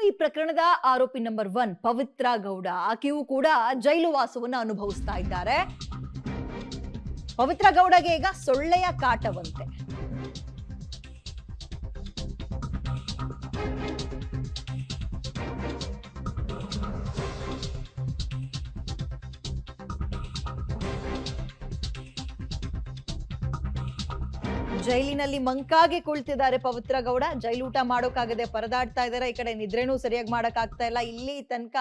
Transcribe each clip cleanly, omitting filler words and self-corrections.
ಈ ಪ್ರಕರಣದ ಆರೋಪಿ ನಂಬರ್ 1 ಪವಿತ್ರ ಗೌಡ ಆಕೆಯೂ ಕೂಡ ಜೈಲು ವಾಸವನ್ನು ಅನುಭವಿಸ್ತಾ ಇದ್ದಾರೆ. ಪವಿತ್ರ ಗೌಡಗೆ ಈಗ ಸೊಳ್ಳೆಯ ಕಾಟವಂತೆ. ಜೈಲಿನಲ್ಲಿ ಮಂಕಾಗಿ ಕುಳಿತಿದ್ದಾರೆ ಪವಿತ್ರ ಗೌಡ. ಜೈಲೂಟ ಮಾಡೋಕ್ಕಾಗದೆ ಪರದಾಡ್ತಾ ಇದ್ದಾರೆ. ಈ ಕಡೆ ನಿದ್ರೆನೂ ಸರಿಯಾಗಿ ಮಾಡಕ್ಕಾಗ್ತಾ ಇಲ್ಲ. ಇಲ್ಲಿ ತನಕ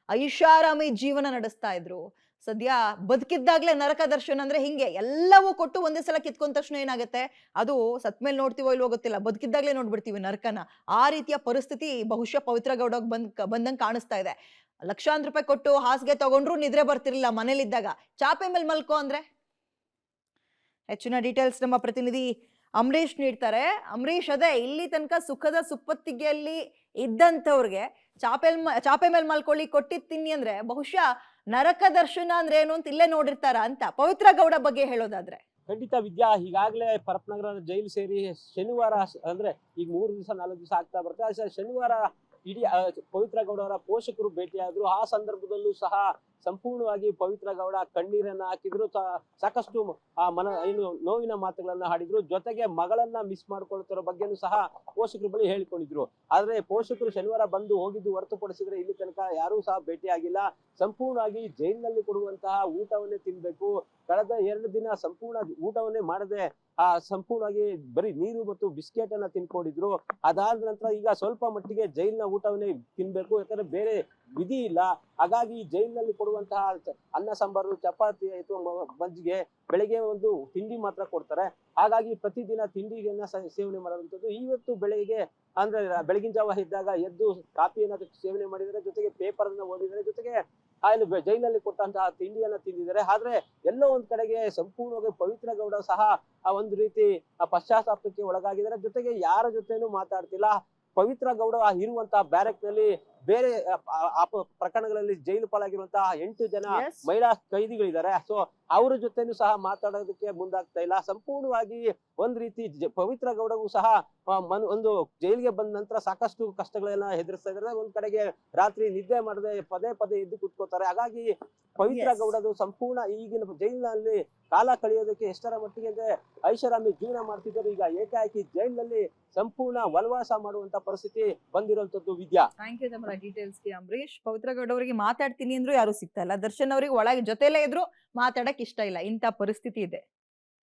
ಐಷಾರಾಮಿ ಜೀವನ ನಡೆಸ್ತಾ ಇದ್ರು. ಸದ್ಯ ಬದುಕಿದ್ದಾಗ್ಲೇ ನರಕ ದರ್ಶನ ಅಂದ್ರೆ ಹಿಂಗೆ ಎಲ್ಲವೂ ಕೊಟ್ಟು ಒಂದೇ ಸಲ ಕಿತ್ಕೊಂಡ ತಕ್ಷಣ ಏನಾಗುತ್ತೆ, ಅದು ಸತ್ಮೇಲೆ ನೋಡ್ತೀವೋ ಇಲ್ವೋ ಗೊತ್ತಿಲ್ಲ, ಬದುಕಿದ್ದಾಗ್ಲೇ ನೋಡ್ಬಿಡ್ತೀವಿ ನರಕನ. ಆ ರೀತಿಯ ಪರಿಸ್ಥಿತಿ ಬಹುಶಃ ಪವಿತ್ರ ಗೌಡಗ್ ಬಂದಂಗ್ ಕಾಣಿಸ್ತಾ ಇದೆ. ಲಕ್ಷಾಂತರ ರೂಪಾಯಿ ಕೊಟ್ಟು ಹಾಸಿಗೆ ತಗೊಂಡ್ರು ನಿದ್ರೆ ಬರ್ತಿರ್ಲಿಲ್ಲ ಮನೇಲಿದ್ದಾಗ. ಚಾಪೆ ಮೇಲೆ ಮಲ್ಕೋ ಅಂದ್ರೆ. ಹೆಚ್ಚಿನ ಡೀಟೇಲ್ಸ್ ನಮ್ಮ ಪ್ರತಿನಿಧಿ ಅಂಬರೀಶ್ ನೀಡ್ತಾರೆ. ಅಂಬರೀಶ್, ಅದೇ ಇಲ್ಲಿ ತನಕ ಸುಖದ ಸುಪ್ಪತ್ತಿಗೆಯಲ್ಲಿ ಇದ್ದಂಥವ್ರಿಗೆ ಚಾಪೆ ಮೇಲೆ ಮಲ್ಕೊಳ್ಳಿ ಕೊಟ್ಟಿದ್ ತಿನ್ನಿ ಅಂದ್ರೆ ಬಹುಶಃ ನರಕ ದರ್ಶನ ಅಂದ್ರೆ ಏನು ಅಂತ ಇಲ್ಲೇ ನೋಡಿರ್ತಾರ ಅಂತ. ಪವಿತ್ರ ಗೌಡ ಬಗ್ಗೆ ಹೇಳೋದಾದ್ರೆ ಖಂಡಿತ ವಿದ್ಯಾ, ಈಗಾಗಲೇ ಪರಪ್ಪನಗರ ಜೈಲು ಸೇರಿ ಶನಿವಾರ ಅಂದ್ರೆ ಈಗ 3 ದಿವಸ 4 ದಿವಸ ಆಗ್ತಾ ಬರುತ್ತೆ. ಶನಿವಾರ ಇಡೀ ಪವಿತ್ರ ಗೌಡ ಅವರ ಪೋಷಕರು ಭೇಟಿಯಾದ್ರು. ಆ ಸಂದರ್ಭದಲ್ಲೂ ಸಹ ಸಂಪೂರ್ಣವಾಗಿ ಪವಿತ್ರ ಗೌಡ ಕಣ್ಣೀರನ್ನ ಹಾಕಿದ್ರು. ಸಾಕಷ್ಟು ಏನು ನೋವಿನ ಮಾತುಗಳನ್ನ ಹಾಡಿದ್ರು. ಜೊತೆಗೆ ಮಗಳನ್ನ ಮಿಸ್ ಮಾಡ್ಕೊಳ್ತಿರೋ ಬಗ್ಗೆನೂ ಸಹ ಪೋಷಕರು ಬಳಿ ಹೇಳಿಕೊಂಡಿದ್ರು. ಆದ್ರೆ ಪೋಷಕರು ಶನಿವಾರ ಬಂದು ಹೋಗಿದ್ದು ಹೊರತುಪಡಿಸಿದ್ರೆ ಇಲ್ಲಿ ತನಕ ಯಾರೂ ಸಹ ಭೇಟಿ ಆಗಿಲ್ಲ. ಸಂಪೂರ್ಣವಾಗಿ ಜೈಲಿನಲ್ಲಿ ಕೊಡುವಂತಹ ಊಟವನ್ನೇ ತಿನ್ಬೇಕು. ಕಳೆದ 2 ದಿನ ಸಂಪೂರ್ಣ ಊಟವನ್ನೇ ಮಾಡದೆ ಸಂಪೂರ್ಣವಾಗಿ ಬರೀ ನೀರು ಮತ್ತು ಬಿಸ್ಕೆಟ್ ಅನ್ನ ತಿನ್ಕೊಂಡಿದ್ರು. ಅದಾದ ನಂತರ ಈಗ ಸ್ವಲ್ಪ ಮಟ್ಟಿಗೆ ಜೈಲಿನ ಊಟವನ್ನೇ ತಿನ್ಬೇಕು, ಯಾಕಂದ್ರೆ ಬೇರೆ ವಿಧಿ ಇಲ್ಲ. ಹಾಗಾಗಿ ಜೈಲಿನಲ್ಲಿ ಕೊಡುವಂತಹ ಅನ್ನ ಸಾಂಬಾರು, ಚಪಾತಿ ಅಥವಾ ಮಜ್ಜಿಗೆ, ಬೆಳಗ್ಗೆ ಒಂದು ತಿಂಡಿ ಮಾತ್ರ ಕೊಡ್ತಾರೆ. ಹಾಗಾಗಿ ಪ್ರತಿದಿನ ತಿಂಡಿಯನ್ನ ಸೇವನೆ ಮಾಡುವಂಥದ್ದು. ಇವತ್ತು ಬೆಳಗ್ಗೆ ಅಂದ್ರೆ ಬೆಳಗಿನ ಜಾವ ಇದ್ದಾಗ ಎದ್ದು ಕಾಫಿಯನ್ನ ಸೇವನೆ ಮಾಡಿದರೆ, ಜೊತೆಗೆ ಪೇಪರ್ ಅನ್ನ ಓದಿದರೆ, ಜೊತೆಗೆ ಅಲ್ಲಿ ಜೈಲಿನಲ್ಲಿ ಕೊಟ್ಟಂತಹ ತಿಂಡಿಯನ್ನ ತಿಂದಿದ್ದಾರೆ. ಆದ್ರೆ ಎಲ್ಲೋ ಒಂದ್ ಕಡೆಗೆ ಸಂಪೂರ್ಣವಾಗಿ ಪವಿತ್ರ ಗೌಡ ಸಹ ಒಂದು ರೀತಿ ಪಶ್ಚಾತ್ತಾಪಕ್ಕೆ ಒಳಗಾಗಿದ್ದಾರೆ. ಜೊತೆಗೆ ಯಾರ ಜೊತೆನೂ ಮಾತಾಡ್ತಿಲ್ಲ. ಪವಿತ್ರ ಗೌಡ ಇರುವಂತಹ ಬ್ಯಾರೆಕ್ ನಲ್ಲಿ ಬೇರೆ ಪ್ರಕರಣಗಳಲ್ಲಿ ಜೈಲು ಪಾಲಾಗಿರುವಂತಹ 8 ಜನ ಮಹಿಳಾ ಕೈದಿಗಳಿದ್ದಾರೆ. ಸೊ ಅವ್ರ ಜೊತೆನೂ ಸಹ ಮಾತಾಡೋದಕ್ಕೆ ಮುಂದಾಗ್ತಾ ಇಲ್ಲ. ಸಂಪೂರ್ಣವಾಗಿ ಒಂದ್ ರೀತಿ ಪವಿತ್ರ ಗೌಡಗೂ ಸಹ ಒಂದು ಜೈಲಿಗೆ ಬಂದ ನಂತರ ಸಾಕಷ್ಟು ಕಷ್ಟಗಳನ್ನ ಎದುರಿಸ್ತಾ ಇದ್ದಾರೆ. ಒಂದ್ ಕಡೆಗೆ ರಾತ್ರಿ ನಿದ್ದೆ ಮಾಡದೆ ಪದೇ ಎದ್ದು ಕೂತ್ಕೋತಾರೆ. ಹಾಗಾಗಿ ಪವಿತ್ರ ಗೌಡದು ಸಂಪೂರ್ಣ ಈಗಿನ ಜೈಲಿನಲ್ಲಿ ಕಾಲ ಕಳೆಯೋದಕ್ಕೆ ಎಷ್ಟರ ಮಟ್ಟಿಗೆ ಅಂದ್ರೆ ಐಷಾರಾಮಿ ಜೀವನ ಮಾಡ್ತಿದ್ದರು. ಈಗ ಏಕಾಏಕಿ ಜೈಲಿನಲ್ಲಿ ಸಂಪೂರ್ಣ ವನವಾಸ ಮಾಡುವಂತ ಪರಿಸ್ಥಿತಿ ಬಂದಿರುವಂತದ್ದು. ವಿದ್ಯಾ, ಥ್ಯಾಂಕ್ ಯು ತಮ್ಮ ಡೀಟೇಲ್ಸ್ಗೆ ಅಂಬರೀಶ್. ಪವಿತ್ರ ಗೌಡ ಅವರಿಗೆ ಮಾತಾಡ್ತೀನಿ ಅಂದ್ರೂ ಯಾರು ಸಿಗ್ತಾ ಇಲ್ಲ. ದರ್ಶನ್ ಅವರಿಗೆ ಒಳಗೆ ಜೊತೆಲೇ ಇದ್ರು ಮಾತಾಡಕ್ ಇಷ್ಟ ಇಲ್ಲ. ಇಂಥ ಪರಿಸ್ಥಿತಿ ಇದೆ.